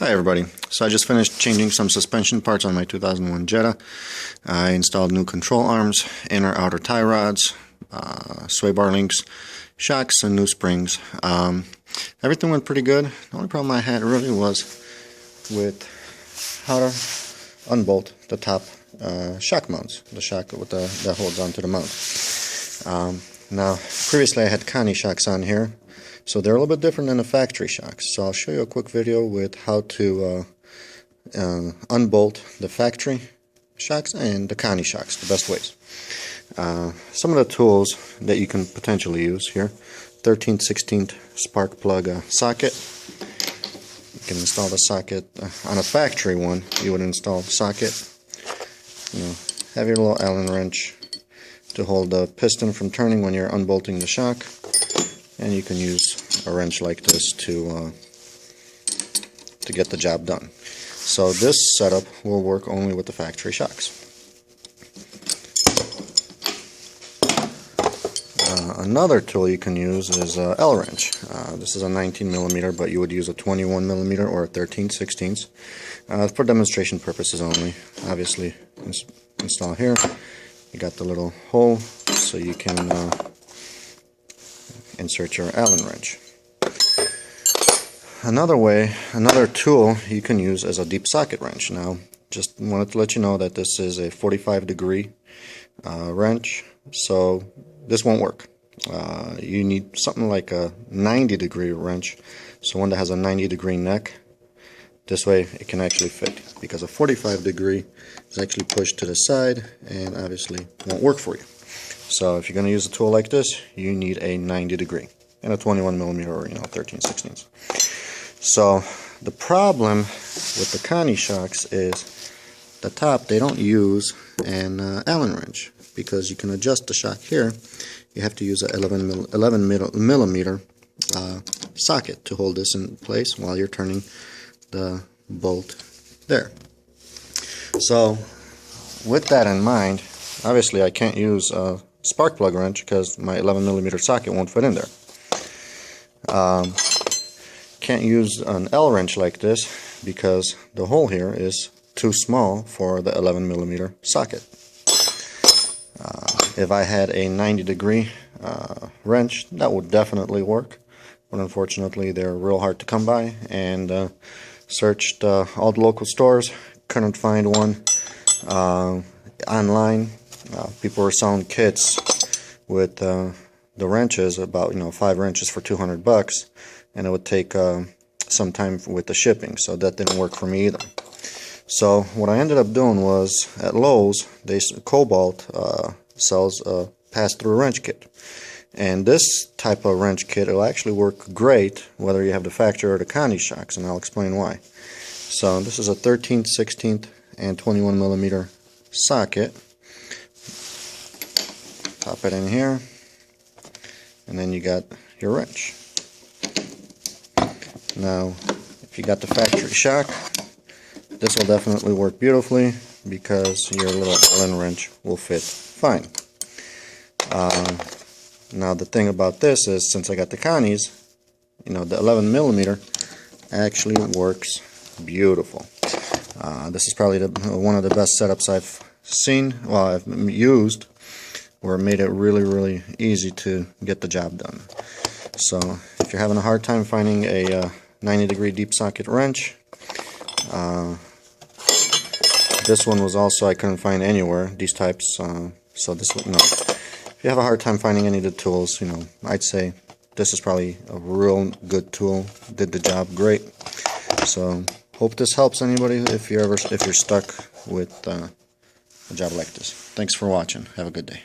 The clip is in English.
Hi everybody. So I just finished changing some suspension parts on my 2001 Jetta. I installed new control arms, inner outer tie rods, sway bar links, shocks, and new springs. Everything went pretty good. The only problem I had really was with how to unbolt the top shock mounts, the shock that holds onto the mount. Now, previously I had KONI shocks on here, so they're a little bit different than the factory shocks. So I'll show you a quick video with how to unbolt the factory shocks and the KONI shocks, the best ways. Some of the tools that you can potentially use here: 13/16 spark plug socket. You can install the socket on a factory one. You would install the socket. Have your little Allen wrench to hold the piston from turning when you're unbolting the shock, and you can use a wrench like this to get the job done. So this setup will work only with the factory shocks. Another tool you can use is a L wrench. This is a 19mm, but you would use a 21mm or a 13/16. For demonstration purposes only. Obviously, install here. You got the little hole so you can insert your Allen wrench. Another tool you can use is a deep socket wrench. Now, just wanted to let you know that this is a 45-degree wrench, so this won't work. You need something like a 90-degree wrench, so one that has a 90-degree neck. This way it can actually fit, because a 45-degree is actually pushed to the side and obviously won't work for you. So if you're going to use a tool like this, you need a 90-degree and a 21mm or 13/16. So the problem with the KONI shocks is the top, they don't use an Allen wrench, because you can adjust the shock here. You have to use a 11mm socket to hold this in place while you're turning the bolt there. So with that in mind, obviously I can't use a spark plug wrench because my 11mm socket won't fit in there. Can't use an L wrench like this because the hole here is too small for the 11mm socket. If I had a 90-degree wrench, that would definitely work, but unfortunately they're real hard to come by, and searched all the local stores, couldn't find one. Online, people were selling kits with the wrenches, about 5 wrenches for $200, and it would take some time with the shipping, so that didn't work for me either. So what I ended up doing was, at Lowe's, Cobalt sells a pass-through wrench kit, and this type of wrench kit will actually work great whether you have the factory or the KONI shocks, and I'll explain why. So this is a 13/16 and 21mm socket. Pop it in here, and then you got your wrench. Now, if you got the factory shock, this will definitely work beautifully because your little Allen wrench will fit fine. Now the thing about this is, since I got the KONIs, the 11mm actually works beautiful. This is probably one of the best setups I've seen, I've used, where it made it really easy to get the job done. So if you're having a hard time finding a 90-degree deep socket wrench, this one was also, I couldn't find anywhere, these types. So this, if you have a hard time finding any of the tools, I'd say this is probably a real good tool. Did the job great. So hope this helps anybody if you're stuck with a job like this. Thanks for watching. Have a good day.